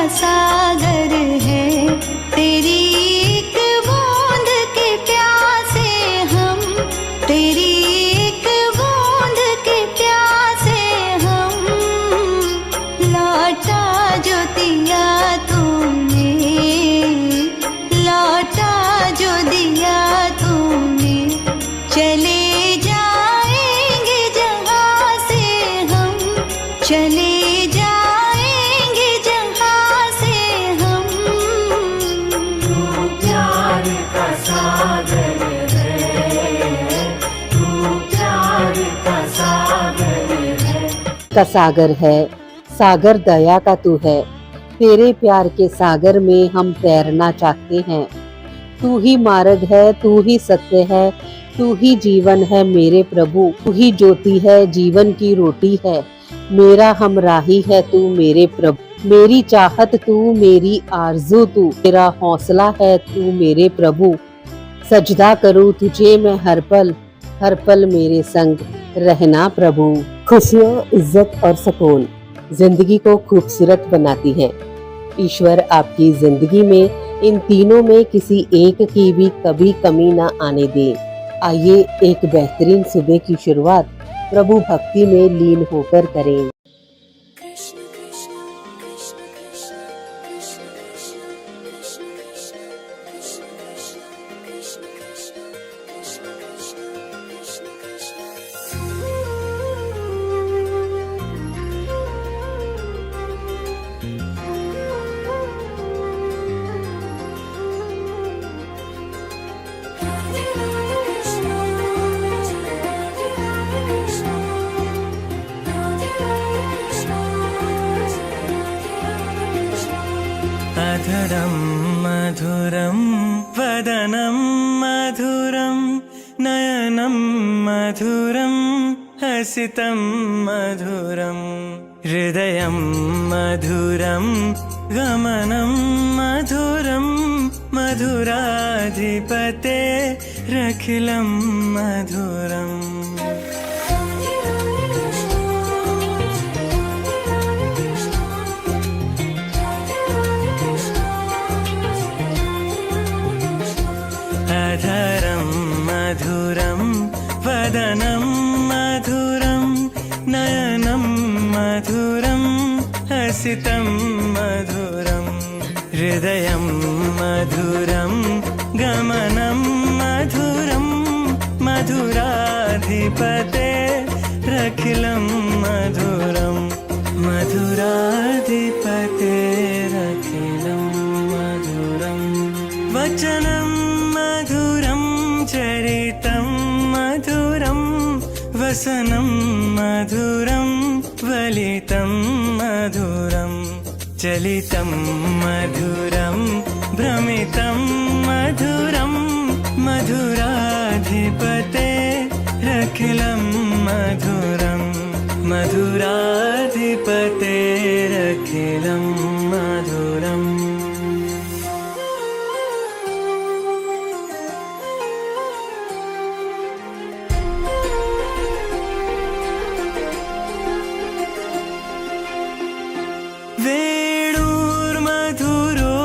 सागर है, तेरी एक बूंद के प्यासे हम, तेरी एक बूंद के प्यासे हम। लौटा जो दिया तूने, लौटा जो दिया तूने, चले जाएंगे जहाँ से हम, चले जाएंगे जहाँ से हम। तू प्यार का सागर है, तू प्यार का सागर है। का सागर है, सागर दया का तू है। तेरे प्यार के सागर में हम तैरना चाहते हैं। तू ही मार्ग है, तू ही सत्य है, तू ही जीवन है मेरे प्रभु। तू ही ज्योति है, जीवन की रोटी है, मेरा हमराही है तू मेरे प्रभु। मेरी चाहत तू, मेरी आरज़ू तू, मेरा हौसला है तू मेरे प्रभु। सजदा करूँ तुझे मैं हर पल मेरे संग रहना प्रभु। खुशियाँ, इज्जत और सुकून जिंदगी को खूबसूरत बनाती हैं। ईश्वर आपकी जिंदगी में इन तीनों में किसी एक की भी कभी कमी ना आने दे। आइए एक बेहतरीन सुबह की शुरुआत प्रभु भक्ति में लीन होकर करें। अधरं मधुरं वदनं मधुरं नयनं मधुरं हसितं मधुरं हृदयं मधुरं गमनं मधुरं मधुराधिपते रखिलं मधुरम्। अधरं मधुरं वदनं मधुरं नयनं मधुरं हसितं मधुरं हृदयं मधुरं गमनं मधुरं मधुराधिपते रखिलं मधुरं मधुराधिपते रखिलं मधुरं वचनं मधुरं चरितं मधुरं वसनं मधुरं वलितं मधुरं चलितं मधुरं भ्रमितं मधुरं मधुराधिपते रखिलं मधुरं मधुराधिपते रखिलं मधुरम्। वेणुर्मधुरो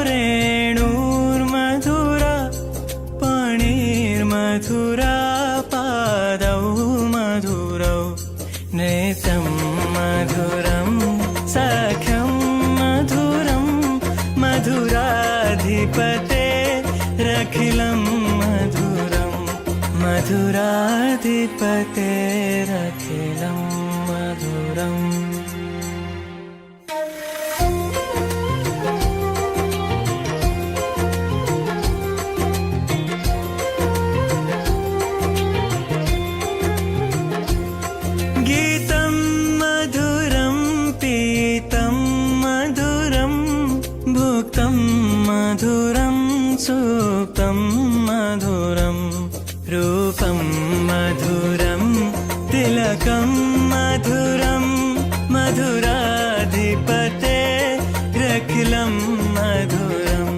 रेणुर्मधुरा पाणिर्मधुरा पादौ मधुरौ नेत्रं मधुरं सख्यं मधुरं मधुराधिपते रखिलं मधुरं मधुराधिपते रखिलं मधुरम्। गीतं मधुरं पीतं मधुरं भुक्तं मधुरं सुप्तं मधुरं रूपं मधुरं तिलकं मधुरं मधुराधिपते रखिलं मधुरं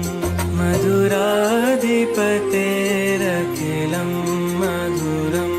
मधुराधिपते रखिलं मधुरम्।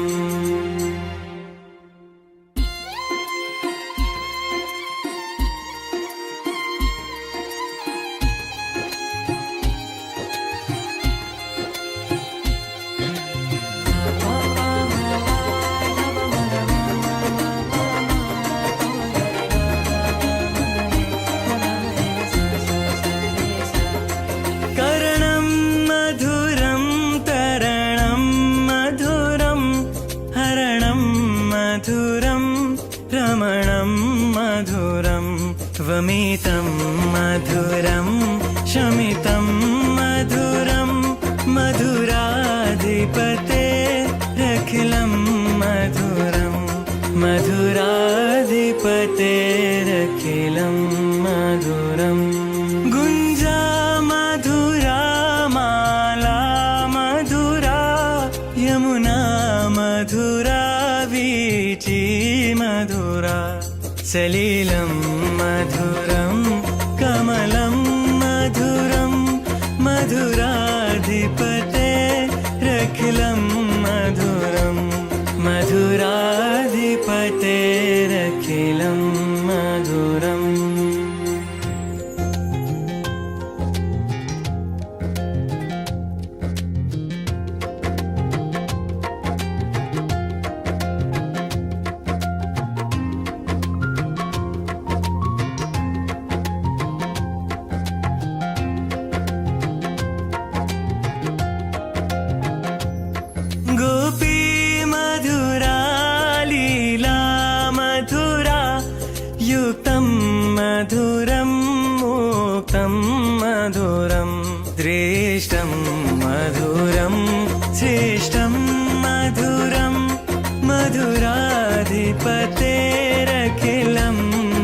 वमितं मधुरं शमितं मधुरं मधुराधिपतेरखिलं मधुरं मधुराधिपतेरखिलं मधुरम् गुञ्जा मधुरा माला मधुरा यमुना मधुरा वीची मधुरा सलिलं मधुरं कमलं मधुरं मधुराधिपतेरखिलं मधुरं मधुराधिपतेरखिलं मधुरम् गोपी मधुरा लीला मधुरा युक्तं मधुरं मुक्तं मधुरं दृष्टं मधुरं श्रेष्ठं मधुरं मधुराधिपतेरखिलं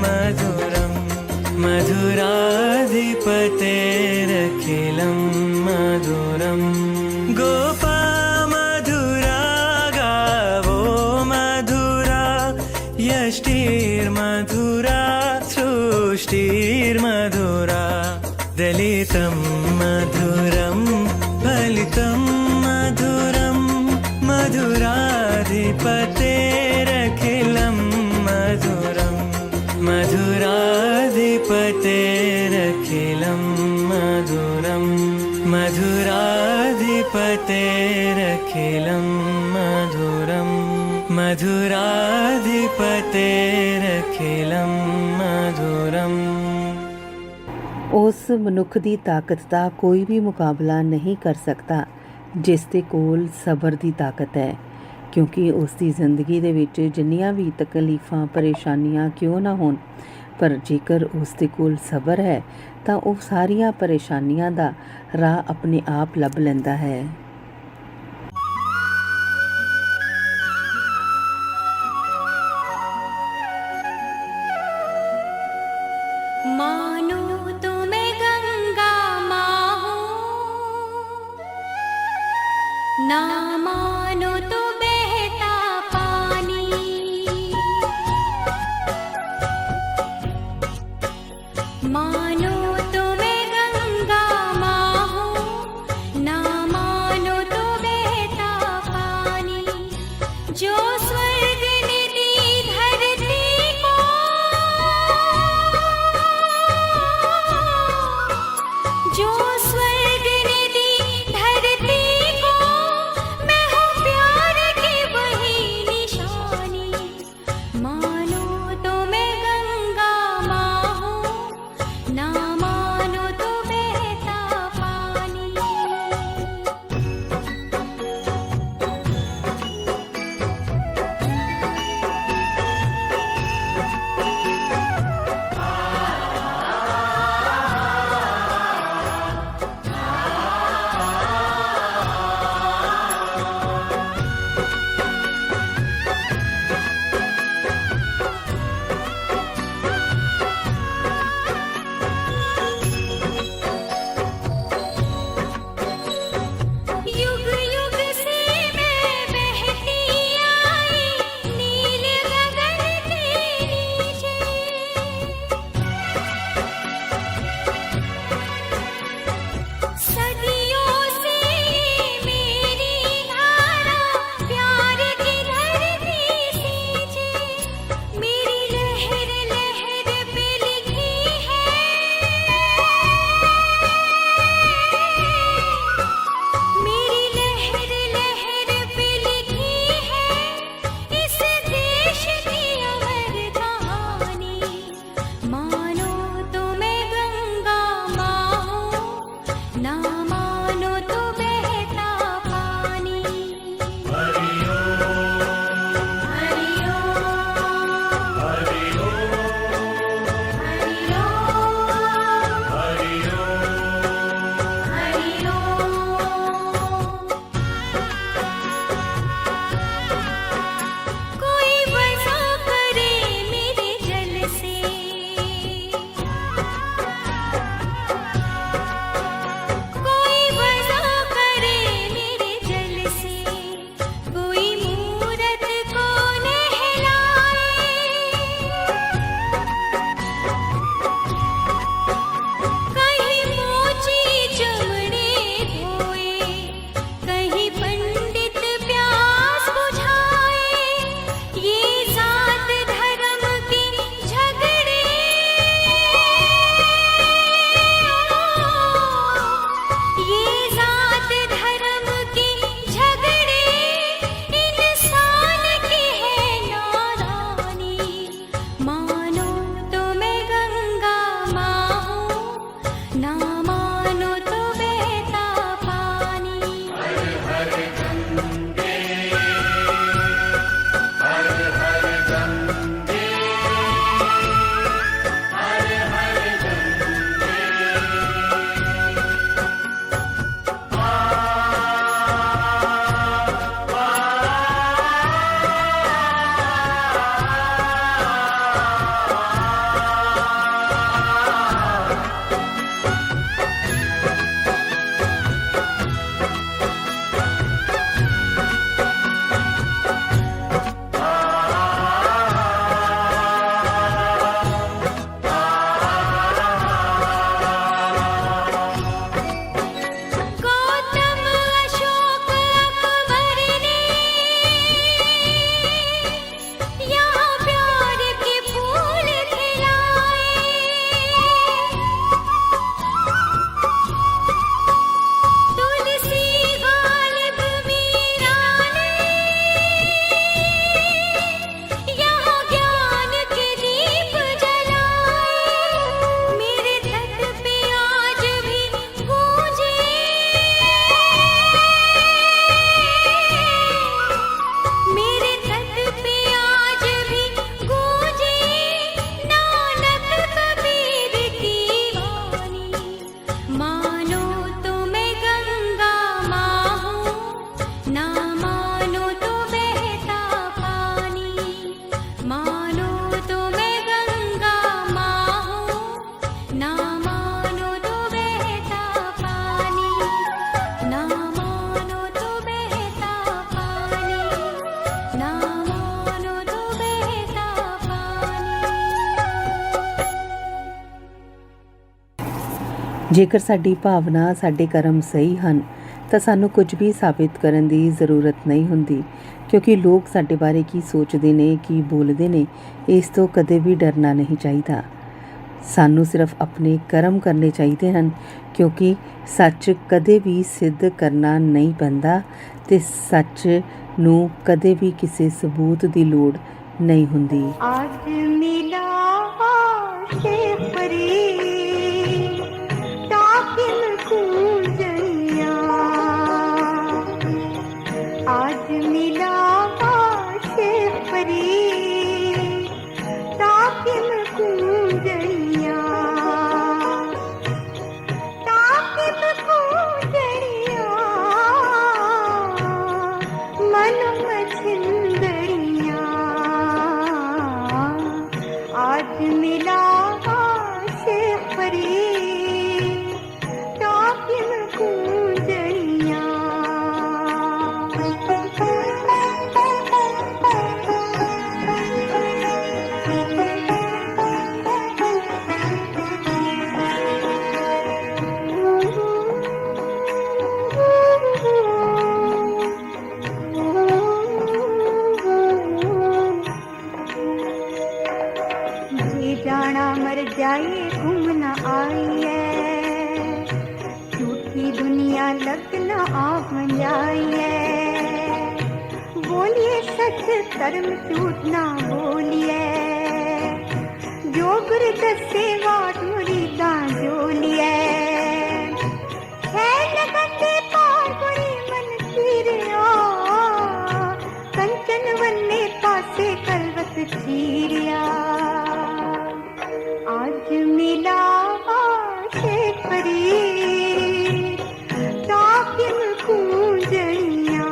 मधुरं मधुराधिपतेरखिलं मधुरम् गोपा यष्टिर्मधुरा सृष्टिर्मधुरा दलितं मधुरं फलितं मधुरं मधुराधिपतेरखिलं मधुरं मधुराधिपतेरखिलं मधुरं मधुराधिपतेरखिलं मधुरम् मधुराधिपतेरखिलं मधुरम्। ਉਸ ਮਨੁੱਖ ਦੀ ਤਾਕਤ ਦਾ ਕੋਈ ਵੀ ਮੁਕਾਬਲਾ ਨਹੀਂ ਕਰ ਸਕਦਾ ਜਿਸ ਦੇ ਕੋਲ ਸਬਰ ਦੀ ਤਾਕਤ ਹੈ, ਕਿਉਂਕਿ ਉਸ ਦੀ ਜ਼ਿੰਦਗੀ ਦੇ ਵਿੱਚ ਜਿੰਨੀਆਂ ਵੀ ਤਕਲੀਫਾਂ ਪਰੇਸ਼ਾਨੀਆਂ ਕਿਉਂ ਨਾ ਹੋਣ, ਪਰ ਜੇਕਰ ਉਸ ਦੇ ਕੋਲ ਸਬਰ ਹੈ ਤਾਂ ਉਹ ਸਾਰੀਆਂ ਪਰੇਸ਼ਾਨੀਆਂ ਦਾ ਰਾਹ ਆਪਣੇ ਆਪ ਲੱਭ ਲੈਂਦਾ ਹੈ। मानो तो मैं गंगा माँ हूँ, ना मानो तो बहता पानी। मानो तो मैं गंगा माँ हूँ, ना मानो तो बहता पानी। जो स्वर्ग ने दी धरती को, जो स्वर्ग ने दी धरती को, मैं हूँ प्यार की वही निशानी। मानो तो मैं गंगा माँ हूँ, ना मानो ਜੇਕਰ ਸਾਡੀ ਭਾਵਨਾ, ਸਾਡੇ ਕਰਮ ਸਹੀ ਹਨ ਤਾਂ ਸਾਨੂੰ ਕੁਝ ਵੀ ਸਾਬਿਤ ਕਰਨ ਦੀ ਜ਼ਰੂਰਤ ਨਹੀਂ ਹੁੰਦੀ, ਕਿਉਂਕਿ ਲੋਕ ਸਾਡੇ ਬਾਰੇ ਕੀ ਸੋਚਦੇ ਨੇ, ਕੀ ਬੋਲਦੇ ਨੇ, ਇਸ ਤੋਂ ਕਦੇ ਵੀ ਡਰਨਾ ਨਹੀਂ ਚਾਹੀਦਾ। ਸਾਨੂੰ ਸਿਰਫ ਆਪਣੇ ਕਰਮ ਕਰਨੇ ਚਾਹੀਦੇ ਹਨ, ਕਿਉਂਕਿ ਸੱਚ ਕਦੇ ਵੀ ਸਿੱਧ ਕਰਨਾ ਨਹੀਂ ਪੈਂਦਾ ਤੇ ਸੱਚ ਨੂੰ ਕਦੇ ਵੀ ਕਿਸੇ ਸਬੂਤ ਦੀ ਲੋੜ ਨਹੀਂ ਹੁੰਦੀ। आज मिला शेख फरीद ताकिन कूंजनिया, आज मिला शेख फरीद ताकिन कूंजनिया, ताकिन कूंजनिया मन मछिंदड़िया, आज मिला शेख फरीद ताकिन कूंजनिया। जी जाना मर जाए घूम न आई है, झूठी दुनिया लग न आप जाई है, बोलिए सच कर्म झूठ ना बोलिए, जो गुर दसे वाट मुरीदा जोलिए, है लगते पार बुरी मन चीरिया, कंचन वन्ने पासे कलवत चीरिया, आज मिला शेख फरीद ताकिन कूंजनिया,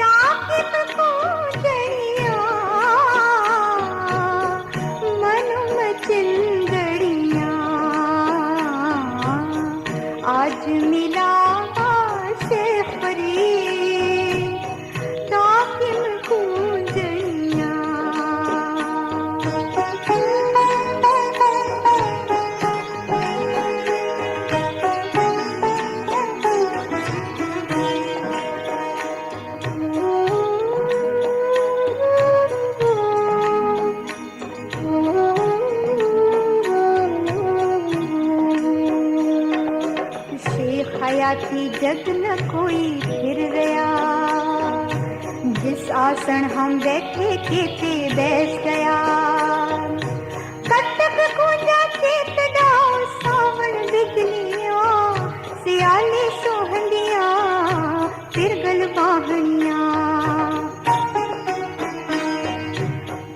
ताकिन कूंजनिया मन मचिंदड़िया, आज मिला शेख फरीद ताकिन कूंजनिया। शेख हयाती जग न कोई फिर गया, जिस आसन हम बैठे केते बैठ गया, कटक गूंजा चेत डाओ सावन बिजलियां, सियाले सोहंदियां तिरगल बाहनियां,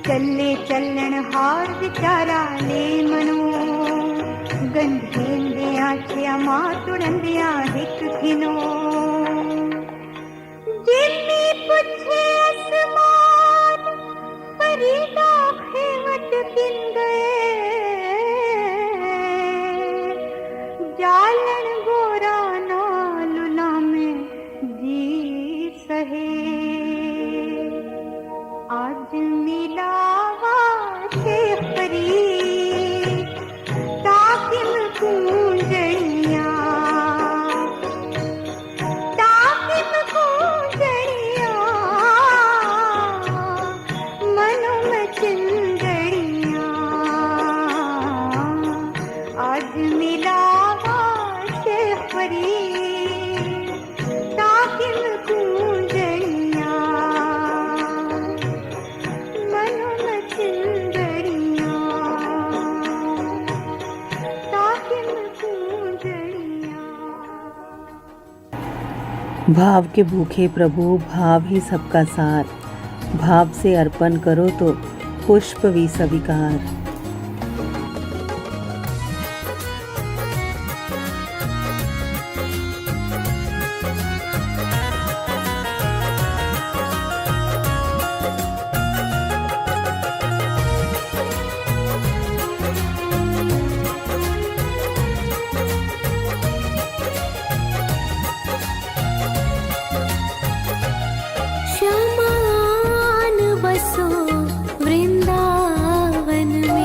चले चलन हार विचारा ले मनो, गंढेंदियां छमा तुड़ंदियां हिक खिनो, जिम्मी पुछे आसमान फरीदा खेवट किन गए, जालन गोरा नालुला में जी सहे, आज मिला शेख फरीद ताकिन कूंजनिया, ताकिन कूंजनिया मन मचिंदड़िया, आज मिला शेख फरीद ताकिन कूंजनिया मन मचिंदड़िया, ताकिन कूंजनिया। भाव के भूखे प्रभु, भाव ही सबका सार, भाव से अर्पण करो तो पुष्प भी स्वीकार। श्यामान बसो वृंदावन में,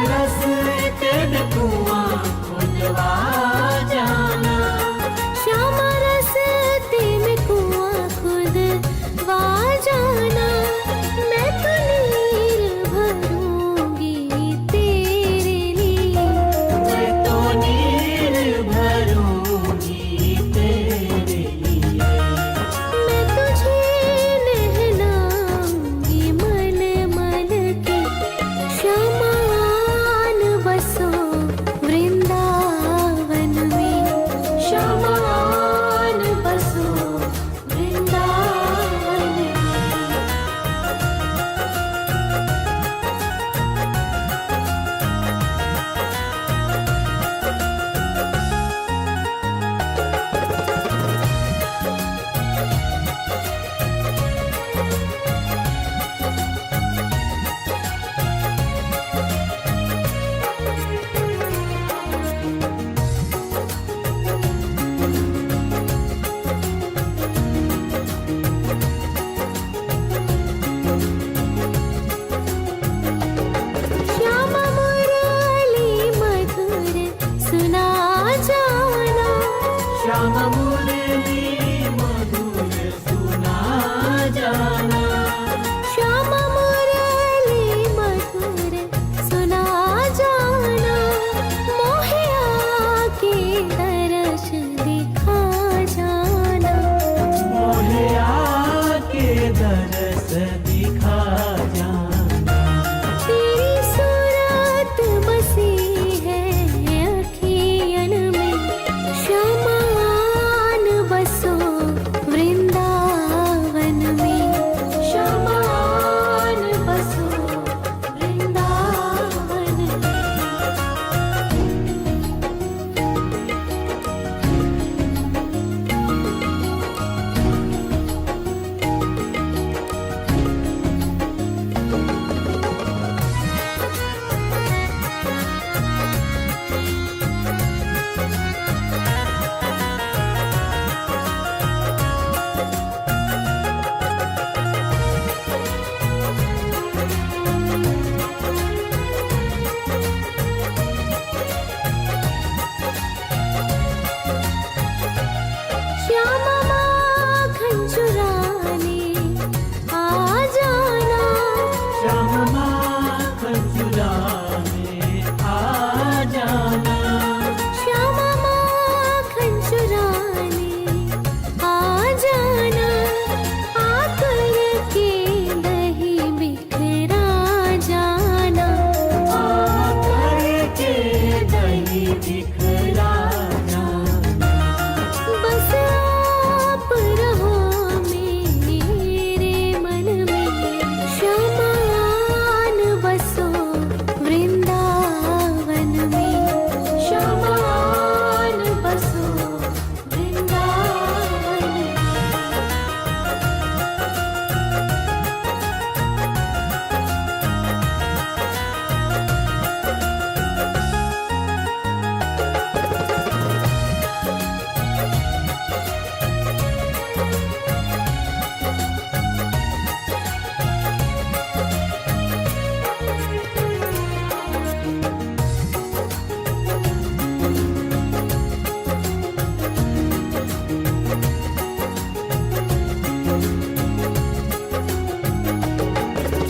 रस्ते में कुआं खुदवा जाना, श्याम रस्ते में कुआं खुदवा जाना, मैं तो नीर भरूंगी तेरे लिए, मैं तो नीर भरूंगी तेरे लिए, मैं तुझे नहलाऊंगी मन मन के, श्यामान बसो वृंदावन में, श्यामान बसो वृंदावन में। श्याम मुरली मधुर सुना जाना, श्याम मुरली मधुर सुना जाना, श्याम मुरली मधुर सुना जाना, मोहे आके दर्श दिखा जाना, मोहे आके दरस दिखा जाना, तेरी सूरत बसी है अखियन में, श्यामान बसो वृंदावन में, श्यामान बसो वृंदावन में। श्याम माखन चुराने आ जाना, श्याम माखन चुराने आ जाना, श्याम माखन चुराने आ जाना, आकर के दही बिखरा जाना, आकर के दही दिखला जाना, बस आप रहो मेरे मन में, श्यामान बसो वृंदावन में, श्यामान बसो वृंदावन में।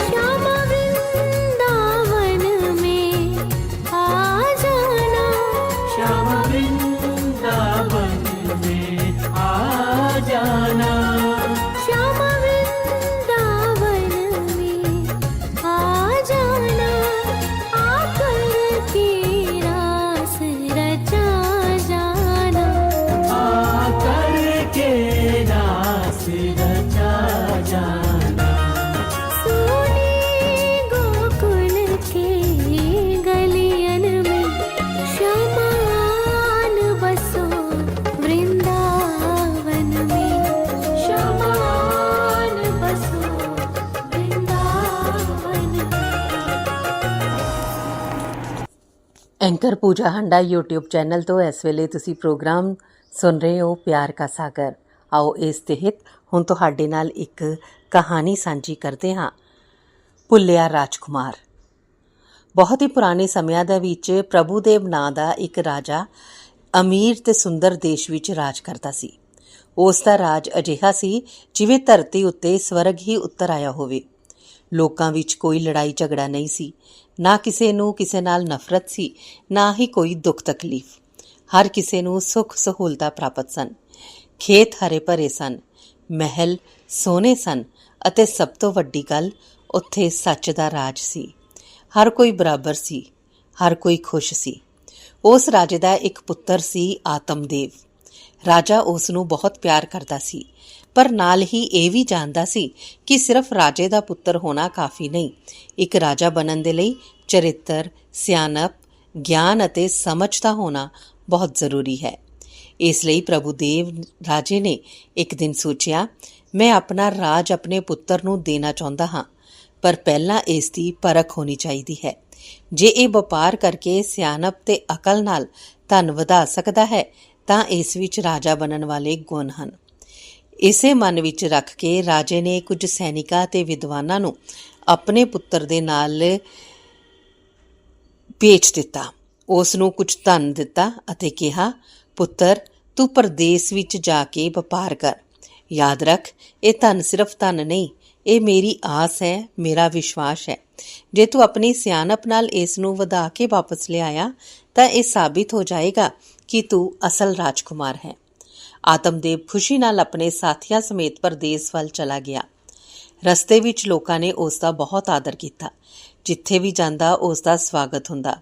श्याम वृंदावन में आ जाना, श्याम वृंदावन में आ जाना, श्याम वृंदावन में आ जाना, आकर के रास रचा जाना, आकर के रास रचा जाना, सोने गोकुल के गलियन में, श्यामान बसो वृंदावन में, श्यामान बसो वृंदावन में। ਐਂਕਰ ਪੂਜਾ ਹੰਡਾ YouTube ਚੈਨਲ ਤੋਂ ਇਸ ਵੇਲੇ ਤੁਸੀਂ ਪ੍ਰੋਗਰਾਮ ਸੁਣ ਰਹੇ ਹੋ ਪਿਆਰ ਕਾ ਸਾਗਰ। ਆਓ ਇਸ ਤਹਿਤ ਹੁਣ ਤੁਹਾਡੇ ਨਾਲ ਇੱਕ ਕਹਾਣੀ ਸਾਂਝੀ ਕਰਦੇ ਹਾਂ। ਭੁੱਲਿਆ ਰਾਜਕੁਮਾਰ। ਬਹੁਤ ਹੀ ਪੁਰਾਣੇ ਸਮਿਆਂ ਦੇ ਵਿੱਚ ਪ੍ਰਭੂਦੇਵ ਨਾਂ ਦਾ ਇੱਕ ਰਾਜਾ ਅਮੀਰ ਤੇ ਸੁੰਦਰ ਦੇਸ਼ ਵਿੱਚ ਰਾਜ ਕਰਦਾ ਸੀ। ਉਸ ਦਾ ਰਾਜ ਅਜਿਹਾ ਸੀ ਜਿਵੇਂ ਧਰਤੀ ਉੱਤੇ ਸਵਰਗ ਹੀ ਉੱਤਰ ਆਇਆ ਹੋਵੇ। ਲੋਕਾਂ ਵਿੱਚ ਕੋਈ ਲੜਾਈ ਝਗੜਾ ਨਹੀਂ ਸੀ, ਨਾ ਕਿਸੇ ਨੂੰ ਕਿਸੇ ਨਾਲ ਨਫ਼ਰਤ ਸੀ, ਨਾ ਹੀ ਕੋਈ ਦੁੱਖ ਤਕਲੀਫ। ਹਰ ਕਿਸੇ ਨੂੰ ਸੁੱਖ ਸਹੂਲਤਾਂ ਪ੍ਰਾਪਤ ਸਨ। ਖੇਤ ਹਰੇ ਭਰੇ ਸਨ, ਮਹਿਲ ਸੋਹਣੇ ਸਨ ਅਤੇ ਸਭ ਤੋਂ ਵੱਡੀ ਗੱਲ, ਉੱਥੇ ਸੱਚ ਦਾ ਰਾਜ ਸੀ। ਹਰ ਕੋਈ ਬਰਾਬਰ ਸੀ, ਹਰ ਕੋਈ ਖੁਸ਼ ਸੀ। ਉਸ ਰਾਜੇ ਦਾ ਇੱਕ ਪੁੱਤਰ ਸੀ ਆਤਮਦੇਵ। ਰਾਜਾ ਉਸ ਨੂੰ ਬਹੁਤ ਪਿਆਰ ਕਰਦਾ ਸੀ, ਪਰ ਨਾਲ ਹੀ ਇਹ ਵੀ ਜਾਣਦਾ ਸੀ ਕਿ ਸਿਰਫ ਰਾਜੇ ਦਾ ਪੁੱਤਰ ਹੋਣਾ ਕਾਫੀ ਨਹੀਂ। ਇੱਕ ਰਾਜਾ ਬਣਨ ਦੇ ਲਈ ਚਰਿੱਤਰ, ਸਿਆਣਪ, ਗਿਆਨ ਅਤੇ ਸਮਝ ਦਾ ਹੋਣਾ ਬਹੁਤ ਜ਼ਰੂਰੀ ਹੈ। ਇਸ ਲਈ ਪ੍ਰਭੂਦੇਵ ਰਾਜੇ ਨੇ ਇੱਕ ਦਿਨ ਸੋਚਿਆ, ਮੈਂ ਆਪਣਾ ਰਾਜ ਆਪਣੇ ਪੁੱਤਰ ਨੂੰ ਦੇਣਾ ਚਾਹੁੰਦਾ ਹਾਂ, ਪਰ ਪਹਿਲਾਂ ਇਸ ਦੀ ਪਰਖ ਹੋਣੀ ਚਾਹੀਦੀ ਹੈ। ਜੇ ਇਹ ਵਪਾਰ ਕਰਕੇ ਸਿਆਣਪ ਤੇ ਅਕਲ ਨਾਲ ਧਨ ਵਧਾ ਸਕਦਾ ਹੈ ਤਾਂ ਇਸ ਵਿੱਚ ਰਾਜਾ ਬਣਨ ਵਾਲੇ ਗੁਣ ਹਨ। ਇਸੇ ਮਨ ਵਿੱਚ ਰੱਖ ਕੇ ਰਾਜੇ ਨੇ ਕੁਝ ਸੈਨਿਕਾਂ ਤੇ ਵਿਦਵਾਨਾਂ ਨੂੰ ਆਪਣੇ ਪੁੱਤਰ ਦੇ ਨਾਲ ਭੇਜ ਦਿੱਤਾ। ਉਸ ਨੂੰ ਕੁਝ ਧਨ ਦਿੱਤਾ ਅਤੇ ਕਿਹਾ, ਪੁੱਤਰ, ਤੂੰ ਪਰਦੇਸ ਵਿੱਚ ਜਾ ਕੇ ਵਪਾਰ ਕਰ। ਯਾਦ ਰੱਖ, ਇਹ ਧਨ ਸਿਰਫ ਧਨ ਨਹੀਂ, ਇਹ ਮੇਰੀ ਆਸ ਹੈ, ਮੇਰਾ ਵਿਸ਼ਵਾਸ ਹੈ। ਜੇ ਤੂੰ ਆਪਣੀ ਸਿਆਣਪ ਨਾਲ ਇਸ ਨੂੰ ਵਧਾ ਕੇ ਵਾਪਸ ਲਿਆਇਆ ਤਾਂ ਇਹ ਸਾਬਿਤ ਹੋ ਜਾਏਗਾ ਕਿ ਤੂੰ ਅਸਲ ਰਾਜਕੁਮਾਰ ਹੈ। ਆਤਮਦੇਵ ਖੁਸ਼ੀ ਨਾਲ ਆਪਣੇ ਸਾਥੀਆਂ ਸਮੇਤ ਪਰਦੇਸ ਵੱਲ ਚਲਾ ਗਿਆ। ਰਸਤੇ ਵਿੱਚ ਲੋਕਾਂ ਨੇ ਉਸ ਦਾ ਬਹੁਤ ਆਦਰ ਕੀਤਾ। ਜਿੱਥੇ ਵੀ ਜਾਂਦਾ ਉਸ ਦਾ ਸਵਾਗਤ ਹੁੰਦਾ।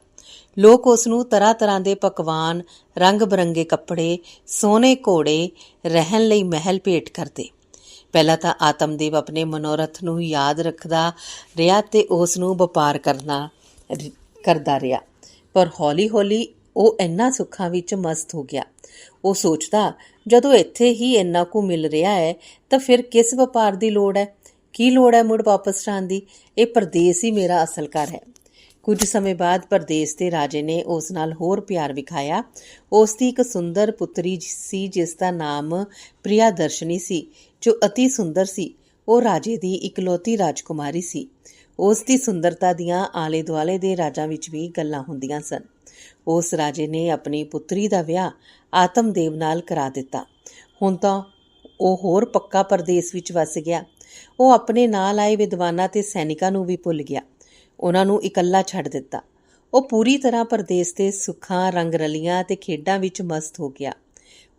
ਲੋਕ ਉਸ ਨੂੰ ਤਰ੍ਹਾਂ ਤਰ੍ਹਾਂ ਦੇ ਪਕਵਾਨ, ਰੰਗ ਬਰੰਗੇ ਕੱਪੜੇ, ਸੋਹਣੇ ਘੋੜੇ, ਰਹਿਣ ਲਈ ਮਹਿਲ ਭੇਟ ਕਰਦੇ। ਪਹਿਲਾਂ ਤਾਂ ਆਤਮਦੇਵ ਆਪਣੇ ਮਨੋਰਥ ਨੂੰ ਯਾਦ ਰੱਖਦਾ ਰਿਹਾ ਤੇ ਉਸ ਨੂੰ ਵਪਾਰ ਕਰਦਾ ਰਿਹਾ, ਪਰ ਹੌਲੀ-ਹੌਲੀ ਉਹ ਇੰਨਾ ਸੁੱਖਾਂ ਵਿੱਚ ਮਸਤ ਹੋ ਗਿਆ। ਉਹ ਸੋਚਦਾ, ਜਦੋਂ ਇੱਥੇ ਹੀ ਇੰਨਾ ਕੁ ਮਿਲ ਰਿਹਾ ਹੈ ਤਾਂ ਫਿਰ ਕਿਸ ਵਪਾਰ ਦੀ ਲੋੜ ਹੈ? ਕੀ ਲੋੜ ਹੈ ਮੁੜ ਵਾਪਸ ਜਾਣ ਦੀ? ਇਹ ਪਰਦੇਸ ਹੀ ਮੇਰਾ ਅਸਲ ਘਰ ਹੈ। ਕੁਝ ਸਮੇਂ ਬਾਅਦ ਪਰਦੇਸ ਦੇ ਰਾਜੇ ਨੇ ਉਸ ਨਾਲ ਹੋਰ ਪਿਆਰ ਵਿਖਾਇਆ। ਉਸ ਦੀ ਇੱਕ ਸੁੰਦਰ ਪੁੱਤਰੀ ਸੀ ਜਿਸ ਦਾ ਨਾਮ ਪ੍ਰਿਯਦਰਸ਼ਨੀ ਸੀ, ਜੋ ਅਤੀ ਸੁੰਦਰ ਸੀ। ਉਹ ਰਾਜੇ ਦੀ ਇਕਲੌਤੀ ਰਾਜਕੁਮਾਰੀ ਸੀ। ਉਸ ਦੀ ਸੁੰਦਰਤਾ ਦੀਆਂ ਆਲੇ ਦੁਆਲੇ ਦੇ ਰਾਜਾਂ ਵਿੱਚ ਵੀ ਗੱਲਾਂ ਹੁੰਦੀਆਂ ਸਨ। ਉਸ ਰਾਜੇ ਨੇ ਆਪਣੀ ਪੁੱਤਰੀ ਦਾ ਵਿਆਹ ਆਤਮਦੇਵ ਨਾਲ ਕਰਾ ਦਿੱਤਾ। ਹੁਣ ਤਾਂ ਉਹ ਹੋਰ ਪੱਕਾ ਪਰਦੇਸ ਵਿੱਚ ਵਸ ਗਿਆ। ਉਹ ਆਪਣੇ ਨਾਲ ਆਏ ਵਿਦਵਾਨਾਂ ਤੇ ਸੈਨਿਕਾਂ ਨੂੰ ਵੀ ਭੁੱਲ ਗਿਆ। ਉਹਨਾਂ ਨੂੰ ਇਕੱਲਾ ਛੱਡ ਦਿੱਤਾ। ਉਹ ਪੂਰੀ ਤਰ੍ਹਾਂ ਪਰਦੇਸ ਦੇ ਸੁੱਖਾਂ, ਰੰਗ ਰਲੀਆਂ ਤੇ ਖੇਡਾਂ ਵਿੱਚ ਮਸਤ ਹੋ ਗਿਆ।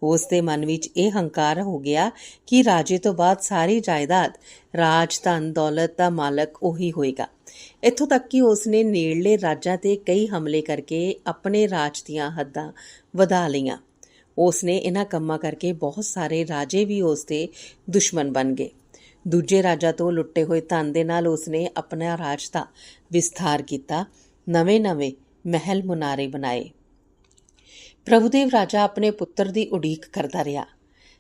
ਉਸ ਦੇ ਮਨ ਵਿੱਚ ਇਹ ਹੰਕਾਰ ਹੋ ਗਿਆ ਕਿ ਰਾਜੇ ਤੋਂ ਬਾਅਦ ਸਾਰੀ ਜਾਇਦਾਦ, ਰਾਜ, ਧਨ ਦੌਲਤ ਦਾ ਮਾਲਕ ਉਹੀ ਹੋਏਗਾ। ਇੱਥੋਂ ਤੱਕ ਕਿ ਉਸ ਨੇ ਨੇੜਲੇ ਰਾਜਾਂ ਤੇ ਕਈ ਹਮਲੇ ਕਰਕੇ ਆਪਣੇ ਰਾਜ ਦੀਆਂ ਹੱਦਾਂ ਵਧਾ ਲਈਆਂ। ਉਸ ਨੇ ਇਹਨਾਂ ਕੰਮਾਂ ਕਰਕੇ ਬਹੁਤ ਸਾਰੇ ਰਾਜੇ ਵੀ ਉਸ ਦੇ ਦੁਸ਼ਮਣ ਬਣ ਗਏ। ਦੂਜੇ ਰਾਜਾਂ ਤੋਂ ਲੁੱਟੇ ਹੋਏ ਧਨ ਦੇ ਨਾਲ ਉਸ ਨੇ ਆਪਣਾ ਰਾਜ ਦਾ ਵਿਸਥਾਰ ਕੀਤਾ। ਨਵੇਂ-ਨਵੇਂ ਮਹਿਲ ਮੁਨਾਰੇ ਬਣਾਏ। ਪ੍ਰਭੂਦੇਵ ਰਾਜਾ ਆਪਣੇ ਪੁੱਤਰ ਦੀ ਉਡੀਕ ਕਰਦਾ ਰਿਹਾ।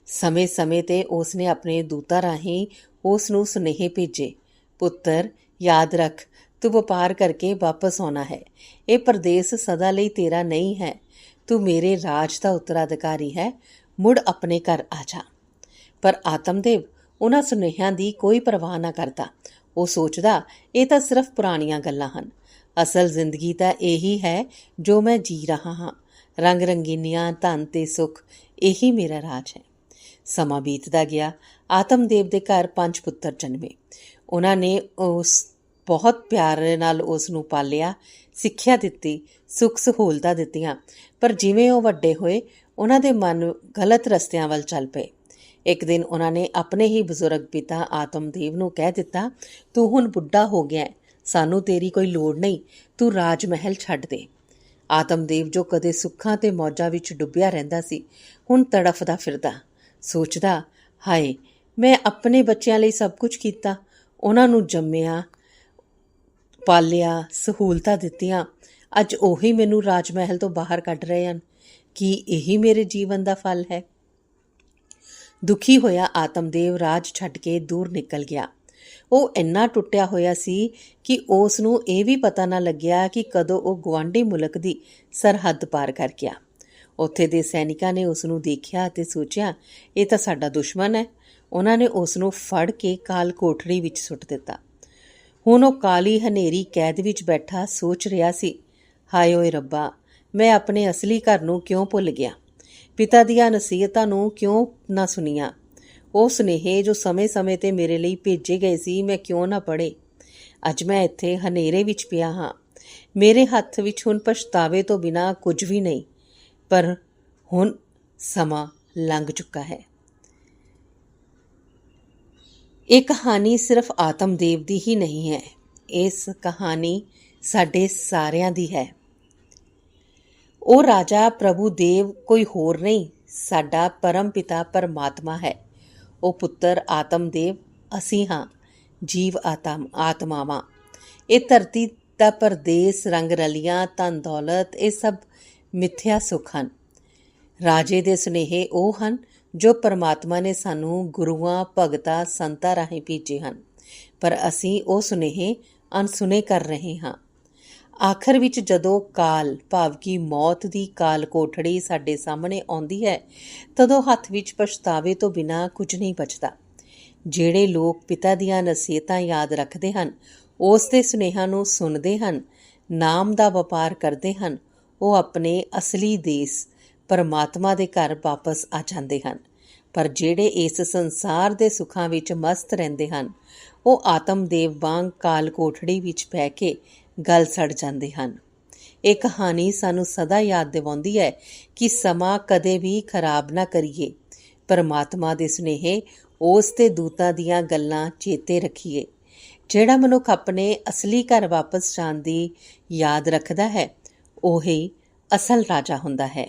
ਸਮੇਂ-ਸਮੇਂ ਤੇ ਉਸ ਨੇ ਆਪਣੇ ਦੂਤਾਂ ਰਾਹੀਂ ਉਸ ਨੂੰ ਸੁਨੇਹੇ ਭੇਜੇ, ਪੁੱਤਰ, ਯਾਦ ਰੱਖ, ਤੂੰ ਵਪਾਰ ਕਰਕੇ ਵਾਪਸ ਆਉਣਾ ਹੈ। ਇਹ ਪਰਦੇਸ ਸਦਾ ਲਈ ਤੇਰਾ ਨਹੀਂ ਹੈ। ਤੂੰ ਮੇਰੇ ਰਾਜ ਦਾ ਉੱਤਰਾਧਿਕਾਰੀ ਹੈ। ਮੁੜ ਆਪਣੇ ਘਰ ਆ ਜਾ। ਪਰ ਆਤਮਦੇਵ ਉਹਨਾਂ ਸੁਨੇਹਿਆਂ ਦੀ ਕੋਈ ਪਰਵਾਹ ਨਾ ਕਰਦਾ। ਉਹ ਸੋਚਦਾ, ਇਹ ਤਾਂ ਸਿਰਫ ਪੁਰਾਣੀਆਂ ਗੱਲਾਂ ਹਨ। ਅਸਲ ਜ਼ਿੰਦਗੀ ਤਾਂ ਇਹੀ ਹੈ ਜੋ ਮੈਂ ਜੀ ਰਹਾ ਹਾਂ। ਰੰਗ ਰੰਗੀਨੀਆਂ, ਧਨ ਤੇ ਸੁੱਖ, ਇਹੀ ਮੇਰਾ ਰਾਜ ਹੈ। ਸਮਾਂ ਬੀਤਦਾ ਗਿਆ। ਆਤਮਦੇਵ ਦੇ ਘਰ 5 ਪੁੱਤਰ ਜਨਮੇ। ਉਹਨਾਂ ਨੇ ਬਹੁਤ ਪਿਆਰ ਨਾਲ ਉਸ ਨੂੰ ਪਾਲਿਆ, ਸਿੱਖਿਆ ਦਿੱਤੀ, ਸੁੱਖ ਸਹੂਲਤਾਂ ਦਿੱਤੀਆਂ। ਪਰ ਜਿਵੇਂ ਉਹ ਵੱਡੇ ਹੋਏ, ਉਹਨਾਂ ਦੇ ਮਨ ਗਲਤ ਰਸਤਿਆਂ ਵੱਲ ਚੱਲ ਪਏ। ਇੱਕ ਦਿਨ ਉਹਨਾਂ ਨੇ ਆਪਣੇ ਹੀ ਬਜ਼ੁਰਗ ਪਿਤਾ ਆਤਮਦੇਵ ਨੂੰ ਕਹਿ ਦਿੱਤਾ, ਤੂੰ ਹੁਣ ਬੁੱਢਾ ਹੋ ਗਿਆ, ਸਾਨੂੰ ਤੇਰੀ ਕੋਈ ਲੋੜ ਨਹੀਂ, ਤੂੰ ਰਾਜ ਮਹਿਲ ਛੱਡ ਦੇ। ਆਤਮਦੇਵ, ਜੋ ਕਦੇ ਸੁੱਖਾਂ ਤੇ ਮੌਜਾਂ ਵਿੱਚ ਡੁੱਬਿਆ ਰਹਿੰਦਾ ਸੀ, ਹੁਣ ਤੜਫਦਾ ਫਿਰਦਾ, ਸੋਚਦਾ, ਹਾਏ, ਮੈਂ ਆਪਣੇ ਬੱਚਿਆਂ ਲਈ ਸਭ ਕੁਝ ਕੀਤਾ, ਉਹਨਾਂ ਨੂੰ ਜੰਮਿਆ, ਪਾਲਿਆ, ਸਹੂਲਤਾਂ ਦਿੱਤੀਆਂ। ਅੱਜ ਉਹੀ ਮੈਨੂੰ ਰਾਜ ਮਹਿਲ ਤੋਂ ਬਾਹਰ ਕੱਢ ਰਹੇ ਹਨ। ਕੀ ਇਹੀ ਮੇਰੇ ਜੀਵਨ ਦਾ ਫਲ ਹੈ? ਦੁਖੀ ਹੋਇਆ ਆਤਮਦੇਵ ਰਾਜ ਛੱਡ ਕੇ ਦੂਰ ਨਿਕਲ ਗਿਆ। ਉਹ ਇੰਨਾ ਟੁੱਟਿਆ ਹੋਇਆ ਸੀ ਕਿ ਉਸ ਨੂੰ ਇਹ ਵੀ ਪਤਾ ਨਾ ਲੱਗਿਆ ਕਿ ਕਦੋਂ ਉਹ ਗੁਆਂਢੀ ਮੁਲਕ ਦੀ ਸਰਹੱਦ ਪਾਰ ਕਰ ਗਿਆ। ਉੱਥੇ ਦੇ ਸੈਨਿਕਾਂ ਨੇ ਉਸ ਨੂੰ ਦੇਖਿਆ ਅਤੇ ਸੋਚਿਆ, ਇਹ ਤਾਂ ਸਾਡਾ ਦੁਸ਼ਮਣ ਹੈ। ਉਹਨਾਂ ਨੇ ਉਸ ਨੂੰ ਫੜ ਕੇ ਕਾਲ ਕੋਠੜੀ ਵਿੱਚ ਸੁੱਟ ਦਿੱਤਾ। ਹੁਣ ਉਹ ਕਾਲੀ ਹਨੇਰੀ ਕੈਦ ਵਿੱਚ ਬੈਠਾ ਸੋਚ ਰਿਹਾ ਸੀ, ਹਾਏ ਓਏ ਰੱਬਾ, ਮੈਂ ਆਪਣੇ ਅਸਲੀ ਘਰ ਨੂੰ ਕਿਉਂ ਭੁੱਲ ਗਿਆ? ਪਿਤਾ ਦੀਆਂ ਨਸੀਹਤਾਂ ਨੂੰ ਕਿਉਂ ਨਾ ਸੁਣੀਆਂ? ਉਹ ਸੁਨੇਹੇ ਜੋ ਸਮੇਂ-ਸਮੇਂ 'ਤੇ ਮੇਰੇ ਲਈ ਭੇਜੇ ਗਏ ਸੀ, ਮੈਂ ਕਿਉਂ ਨਾ ਪੜ੍ਹੇ? ਅੱਜ ਮੈਂ ਇੱਥੇ ਹਨੇਰੇ ਵਿੱਚ ਪਿਆ ਹਾਂ। ਮੇਰੇ ਹੱਥ ਵਿੱਚ ਹੁਣ ਪਛਤਾਵੇ ਤੋਂ ਬਿਨਾਂ ਕੁਝ ਵੀ ਨਹੀਂ, ਪਰ ਹੁਣ ਸਮਾਂ ਲੰਘ ਚੁੱਕਾ ਹੈ। ਇਹ ਕਹਾਣੀ ਸਿਰਫ ਆਤਮਦੇਵ ਦੀ ਹੀ ਨਹੀਂ ਹੈ, ਇਸ ਕਹਾਣੀ ਸਾਡੇ ਸਾਰਿਆਂ ਦੀ ਹੈ। ਉਹ ਰਾਜਾ ਪ੍ਰਭੂ ਦੇਵ ਕੋਈ ਹੋਰ ਨਹੀਂ, ਸਾਡਾ ਪਰਮ ਪਿਤਾ ਪਰਮਾਤਮਾ ਹੈ। ਉਹ ਪੁੱਤਰ ਆਤਮਦੇਵ ਅਸੀਂ ਹਾਂ, ਜੀਵ ਆਤਮਾਵਾਂ। ਇਹ ਧਰਤੀ ਦਾ ਪਰਦੇਸ, ਰੰਗ ਰਲੀਆਂ, ਧਨ ਦੌਲਤ, ਇਹ ਸਭ ਮਿੱਥਿਆ ਸੁੱਖ ਹਨ। ਰਾਜੇ ਦੇ ਸੁਨੇਹੇ ਉਹ ਹਨ ਜੋ ਪਰਮਾਤਮਾ ਨੇ ਸਾਨੂੰ ਗੁਰੂਆਂ, ਭਗਤਾਂ, ਸੰਤਾਂ ਰਾਹੀਂ ਭੇਜੇ ਹਨ, ਪਰ ਅਸੀਂ ਉਹ ਸੁਨੇਹੇ ਅਣਸੁਣੇ ਕਰ ਰਹੇ ਹਾਂ। ਆਖਰ ਵਿੱਚ ਜਦੋਂ ਕਾਲ ਭਾਵ ਕਿ ਮੌਤ ਦੀ ਕਾਲ ਕੋਠੜੀ ਸਾਡੇ ਸਾਹਮਣੇ ਆਉਂਦੀ ਹੈ, ਤਦੋਂ ਹੱਥ ਵਿੱਚ ਪਛਤਾਵੇ ਤੋਂ ਬਿਨਾਂ ਕੁਝ ਨਹੀਂ ਬਚਦਾ। ਜਿਹੜੇ ਲੋਕ ਪਿਤਾ ਦੀਆਂ ਨਸੀਹਤਾਂ ਯਾਦ ਰੱਖਦੇ ਹਨ, ਉਸ ਦੇ ਸੁਨੇਹਾਂ ਨੂੰ ਸੁਣਦੇ ਹਨ, ਨਾਮ ਦਾ ਵਪਾਰ ਕਰਦੇ ਹਨ, ਉਹ ਆਪਣੇ ਅਸਲੀ ਦੇਸ ਪਰਮਾਤਮਾ ਦੇ ਘਰ ਵਾਪਸ ਆ ਜਾਂਦੇ ਹਨ। ਪਰ ਜਿਹੜੇ ਇਸ ਸੰਸਾਰ ਦੇ ਸੁੱਖਾਂ ਵਿੱਚ ਮਸਤ ਰਹਿੰਦੇ ਹਨ, ਉਹ ਆਤਮਦੇਵ ਵਾਂਗ ਕਾਲ ਕੋਠੜੀ ਵਿੱਚ ਪੈ ਕੇ ਗਲ ਸੜ ਜਾਂਦੇ ਹਨ। ਇਹ ਕਹਾਣੀ ਸਾਨੂੰ ਸਦਾ ਯਾਦ ਦਿਵਾਉਂਦੀ ਹੈ ਕਿ ਸਮਾਂ ਕਦੇ ਵੀ ਖਰਾਬ ਨਾ ਕਰੀਏ। ਪਰਮਾਤਮਾ ਦੇ ਸੁਨੇਹੇ, ਉਸ ਦੇ ਦੂਤਾਂ ਦੀਆਂ ਗੱਲਾਂ ਚੇਤੇ ਰੱਖੀਏ। ਜਿਹੜਾ ਮਨੁੱਖ ਆਪਣੇ ਅਸਲੀ ਘਰ ਵਾਪਸ ਜਾਣ ਦੀ ਯਾਦ ਰੱਖਦਾ ਹੈ, ਉਹੀ ਅਸਲ ਰਾਜਾ ਹੁੰਦਾ ਹੈ।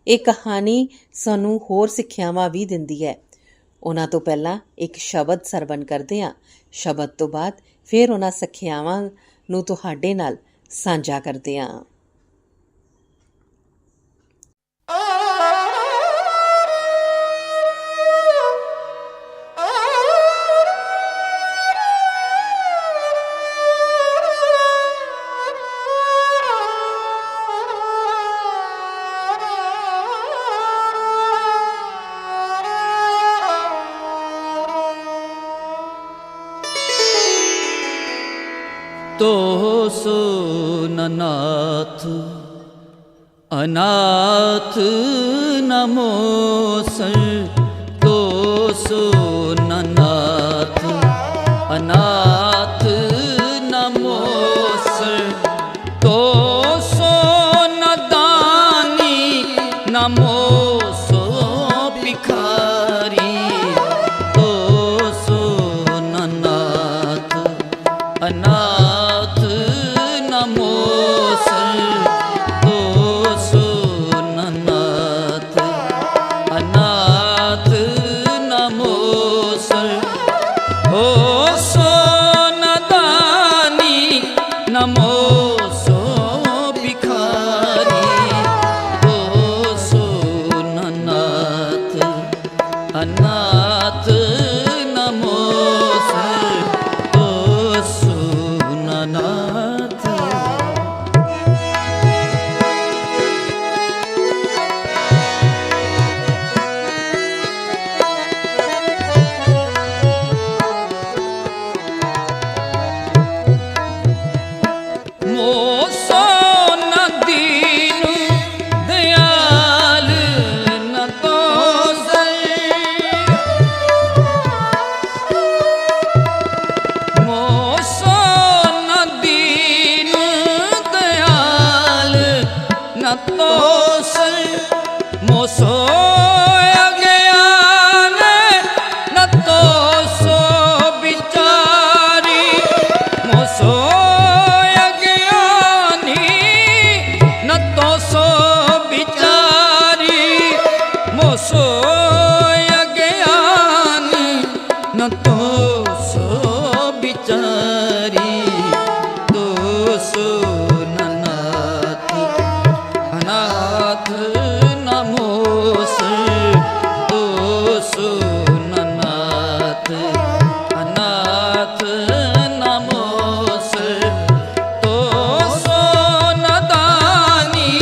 ਇਹ ਕਹਾਣੀ ਸਾਨੂੰ ਹੋਰ ਸਿੱਖਿਆਵਾਂ ਵੀ ਦਿੰਦੀ ਹੈ। ਉਹਨਾਂ ਤੋਂ ਪਹਿਲਾਂ ਇੱਕ ਸ਼ਬਦ ਸਰਵਣ ਕਰਦੇ ਹਾਂ। ਸ਼ਬਦ ਤੋਂ ਬਾਅਦ ਫਿਰ ਉਹਨਾਂ ਸਿੱਖਿਆਵਾਂ ਨੂੰ ਤੁਹਾਡੇ ਨਾਲ ਸਾਂਝਾ ਕਰਦੇ ਹਾਂ। तो सो ननाथ अनाथ नमो सर, तो सो ननाथ अनाथ नमो सर, तो सो नदानी नमो सो भिखारी, तो सो ननाथ अनाथ नमो सर, तो सो ननाथ अनाथ नमो सर, हो सो नदानी नमो सो भिखारी, हो सो ननाथ अनाथ नमो सर, हो सो ननाथ। मोसो न दीनु दयाल न तो मोसो न दीनु दयाल न तो मोसो अज्ञान न तो सो बिचारी, मोसो अज्ञानी न तो सो बिचारी, मोसो अज्ञानी न तो सो बिचारी, तो सो ननाथ अनाथ नमो सर, तो सो ननाथ अनाथ नमो सर, तो सो नदानी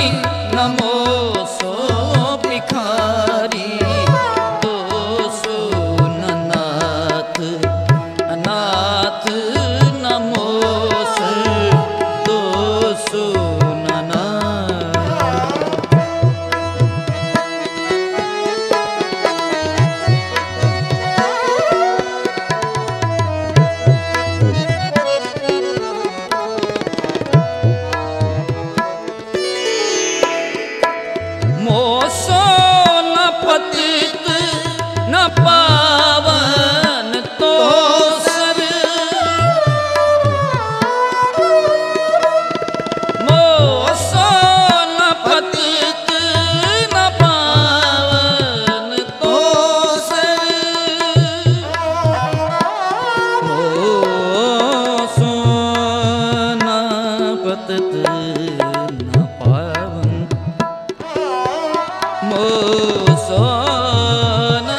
नमो सोना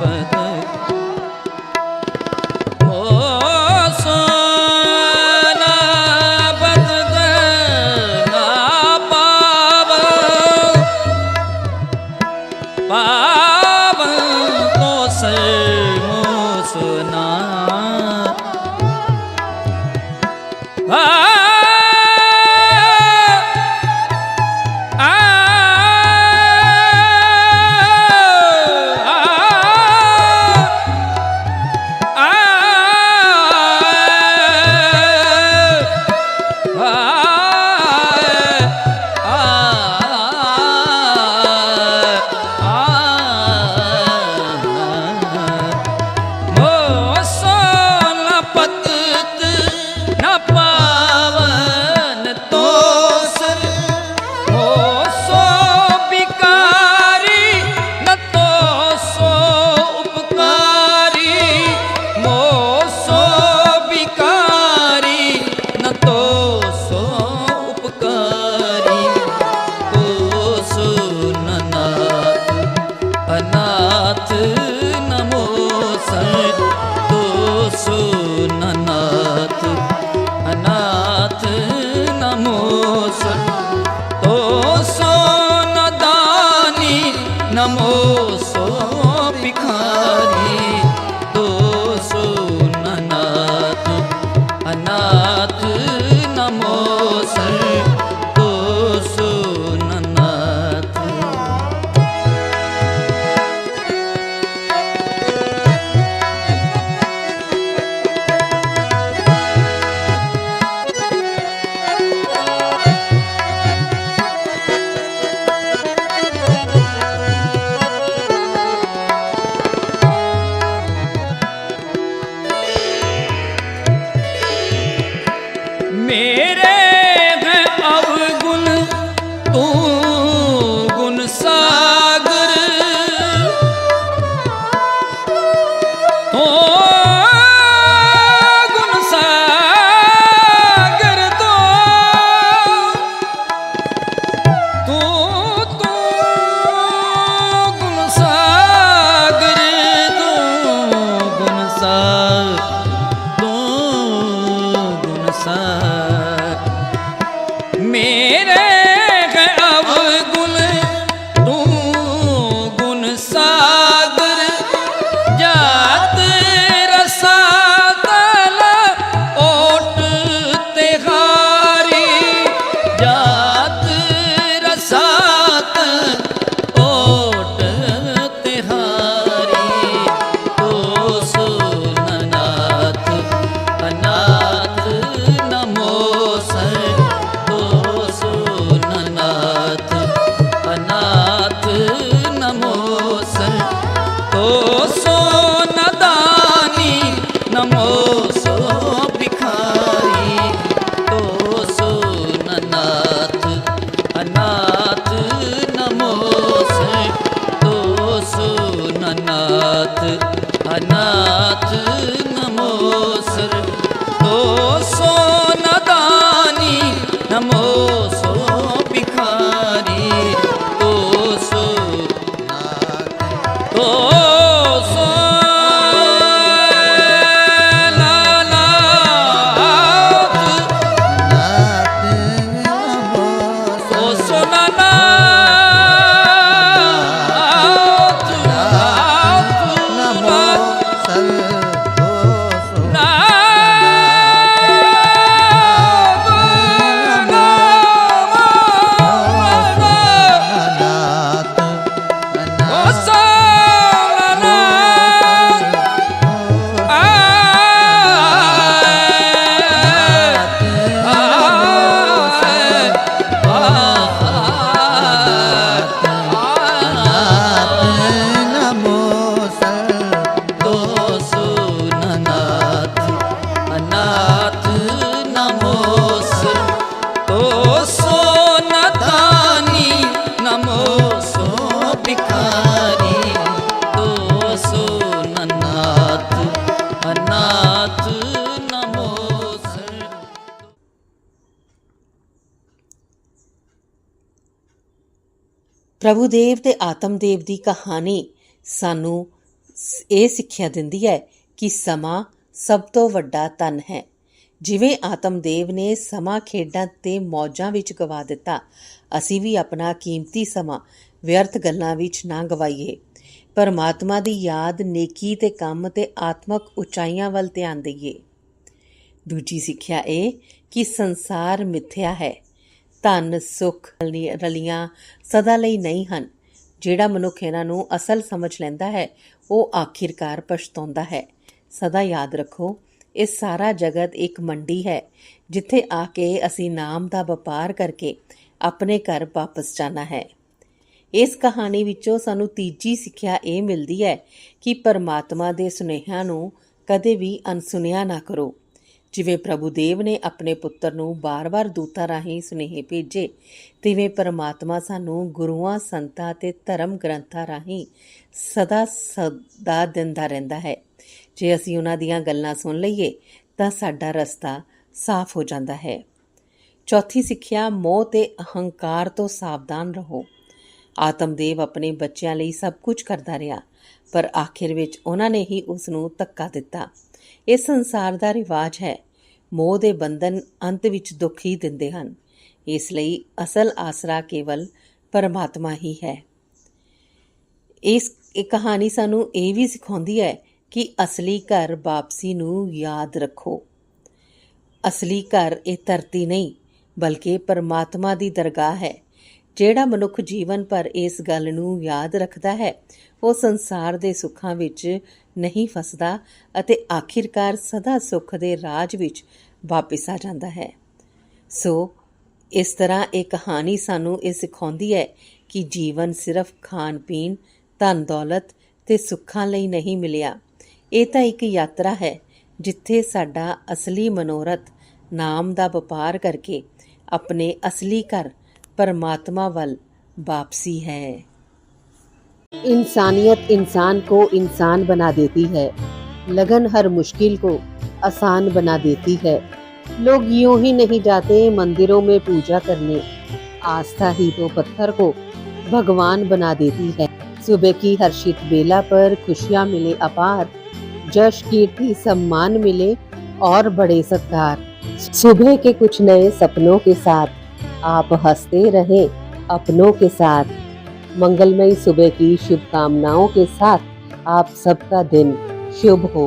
पद ओ सोना पद ना पाव पाव तो सर्मो सोना अनाथ नमो संतोषो ननाथ अनाथ नमो संतोषो नदानी नमो सो भिखारी दोषो ननाथ अनाथ नमो संतोषो ननाथ मेरे हैं अवगुण तू गुण सागर तो गुण सागर तो तू तू गुण सागर तो गुण सागर तो गुण सागर मेरे है अवगुण तू गुण सागर जात रसातल ओट तेहारी जात रसातल ओट तेहारी तो सुननाथ अनाथ नमो संतोषो ननाथ अनाथ नमो संतोषो नदानी नमो सो भिखारी तोषो ननाथ अनाथ नमो संतोषो ननाथ अनाथ नमो संतोषो नदानी ਪ੍ਰਭੂ ਦੇਵ ਤੇ ਆਤਮ ਦੇਵ ਦੀ ਕਹਾਣੀ ਸਾਨੂੰ ਇਹ ਸਿੱਖਿਆ ਦਿੰਦੀ ਹੈ ਕਿ ਸਮਾਂ ਸਭ ਤੋਂ ਵੱਡਾ ਧਨ ਹੈ। ਜਿਵੇਂ ਆਤਮ ਦੇਵ ਨੇ ਸਮਾਂ ਖੇਡਾਂ ਤੇ ਮੌਜਾਂ ਵਿੱਚ ਗਵਾ ਦਿੱਤਾ, ਅਸੀਂ ਵੀ ਆਪਣਾ ਕੀਮਤੀ ਸਮਾਂ ਵਿਅਰਥ ਗੱਲਾਂ ਵਿੱਚ ਨਾ ਗਵਾਈਏ। ਪਰਮਾਤਮਾ ਦੀ ਯਾਦ, ਨੇਕੀ ਤੇ ਕੰਮ ਤੇ ਆਤਮਕ ਉਚਾਈਆਂ ਵੱਲ ਧਿਆਨ ਦਈਏ। ਦੂਜੀ ਸਿੱਖਿਆ ਇਹ ਕਿ ਸੰਸਾਰ ਮਿੱਥਿਆ ਹੈ। ਧਨ, ਸੁੱਖ, ਰਲੀਆਂ ਸਦਾ ਲਈ ਨਹੀਂ ਹਨ। ਜਿਹੜਾ ਮਨੁੱਖ ਇਹਨਾਂ ਨੂੰ ਅਸਲ ਸਮਝ ਲੈਂਦਾ ਹੈ, ਉਹ ਆਖਿਰਕਾਰ ਪਛਤਾਉਂਦਾ ਹੈ। ਸਦਾ ਯਾਦ ਰੱਖੋ, ਇਹ ਸਾਰਾ ਜਗਤ ਇੱਕ ਮੰਡੀ ਹੈ, ਜਿੱਥੇ ਆ ਕੇ ਅਸੀਂ ਨਾਮ ਦਾ ਵਪਾਰ ਕਰਕੇ ਆਪਣੇ ਘਰ ਵਾਪਸ ਜਾਣਾ ਹੈ। ਇਸ ਕਹਾਣੀ ਵਿੱਚੋਂ ਸਾਨੂੰ ਤੀਜੀ ਸਿੱਖਿਆ ਇਹ ਮਿਲਦੀ ਹੈ ਕਿ ਪਰਮਾਤਮਾ ਦੇ ਸੁਨੇਹਿਆਂ ਨੂੰ ਕਦੇ ਵੀ ਅਣਸੁਣਿਆ ਨਾ ਕਰੋ। ਜਿਵੇਂ ਪ੍ਰਭੂ ਦੇਵ ਨੇ ਆਪਣੇ ਪੁੱਤਰ ਨੂੰ ਬਾਰ-ਬਾਰ ਦੂਤਾਂ ਰਾਹੀਂ ਸੁਨੇਹੇ ਭੇਜੇ, ਤਿਵੇਂ ਪਰਮਾਤਮਾ ਸਾਨੂੰ ਗੁਰੂਆਂ, ਸੰਤਾਂ ਤੇ ਧਰਮ ਗ੍ਰੰਥਾਂ ਰਾਹੀਂ ਸਦਾ ਦਿੰਦਾ ਰਹਿੰਦਾ ਹੈ। ਜੇ ਅਸੀਂ ਉਹਨਾਂ ਦੀਆਂ ਗੱਲਾਂ ਸੁਣ ਲਈਏ ਤਾਂ ਸਾਡਾ ਰਸਤਾ ਸਾਫ਼ ਹੋ ਜਾਂਦਾ ਹੈ। ਚੌਥੀ ਸਿੱਖਿਆ, ਮੋਹ ਤੇ ਅਹੰਕਾਰ ਤੋਂ ਸਾਵਧਾਨ ਰਹੋ। ਆਤਮਦੇਵ ਆਪਣੇ ਬੱਚਿਆਂ ਲਈ ਸਭ ਕੁਝ ਕਰਦਾ ਰਿਹਾ, ਪਰ ਆਖਿਰ ਵਿੱਚ ਉਹਨਾਂ ਨੇ ਹੀ ਉਸ ਨੂੰ ਧੱਕਾ ਦਿੱਤਾ। ਇਹ ਸੰਸਾਰ ਦਾ ਰਿਵਾਜ ਹੈ। ਮੋਹ ਦੇ ਬੰਧਨ ਅੰਤ ਵਿੱਚ ਦੁੱਖ ਹੀ ਦਿੰਦੇ ਹਨ। ਇਸ ਲਈ ਅਸਲ ਆਸਰਾ ਕੇਵਲ ਪਰਮਾਤਮਾ ਹੀ ਹੈ। ਇਹ ਕਹਾਣੀ ਸਾਨੂੰ ਇਹ ਵੀ ਸਿਖਾਉਂਦੀ ਹੈ ਕਿ ਅਸਲੀ ਘਰ ਵਾਪਸੀ ਨੂੰ ਯਾਦ ਰੱਖੋ। ਅਸਲੀ ਘਰ ਇਹ ਧਰਤੀ ਨਹੀਂ, ਬਲਕਿ ਪਰਮਾਤਮਾ ਦੀ ਦਰਗਾਹ ਹੈ। ਜਿਹੜਾ ਮਨੁੱਖ ਜੀਵਨ ਭਰ ਇਸ ਗੱਲ ਨੂੰ ਯਾਦ ਰੱਖਦਾ ਹੈ, ਉਹ ਸੰਸਾਰ ਦੇ ਸੁੱਖਾਂ ਵਿੱਚ ਨਹੀਂ ਫਸਦਾ ਅਤੇ ਆਖਿਰਕਾਰ ਸਦਾ ਸੁੱਖ ਦੇ ਰਾਜ ਵਿੱਚ ਵਾਪਿਸ ਆ ਜਾਂਦਾ ਹੈ। ਸੋ ਇਸ ਤਰ੍ਹਾਂ ਇਹ ਕਹਾਣੀ ਸਾਨੂੰ ਇਹ ਸਿਖਾਉਂਦੀ ਹੈ ਕਿ ਜੀਵਨ ਸਿਰਫ ਖਾਣ ਪੀਣ, ਧਨ ਦੌਲਤ ਤੇ ਸੁੱਖਾਂ ਲਈ ਨਹੀਂ ਮਿਲਿਆ। ਇਹ ਤਾਂ ਇੱਕ ਯਾਤਰਾ ਹੈ ਜਿੱਥੇ ਸਾਡਾ ਅਸਲੀ ਮਨੋਰਥ ਨਾਮ ਦਾ ਵਪਾਰ ਕਰਕੇ ਆਪਣੇ ਅਸਲੀ ਘਰ परमात्मा वल वापसी है। इंसानियत इंसान को इंसान बना देती है, लगन हर मुश्किल को आसान बना देती है। लोग यूं ही नहीं जाते मंदिरों में पूजा करने, आस्था ही तो पत्थर को भगवान बना देती है। सुबह की हर्षित बेला पर खुशियां मिले अपार, जश कीर्ति सम्मान मिले और बड़े सत्कार। सुबह के कुछ नए सपनों के साथ आप हंसते रहे अपनों के साथ। मंगलमयी सुबह की शुभकामनाओं के साथ आप सबका दिन शुभ हो।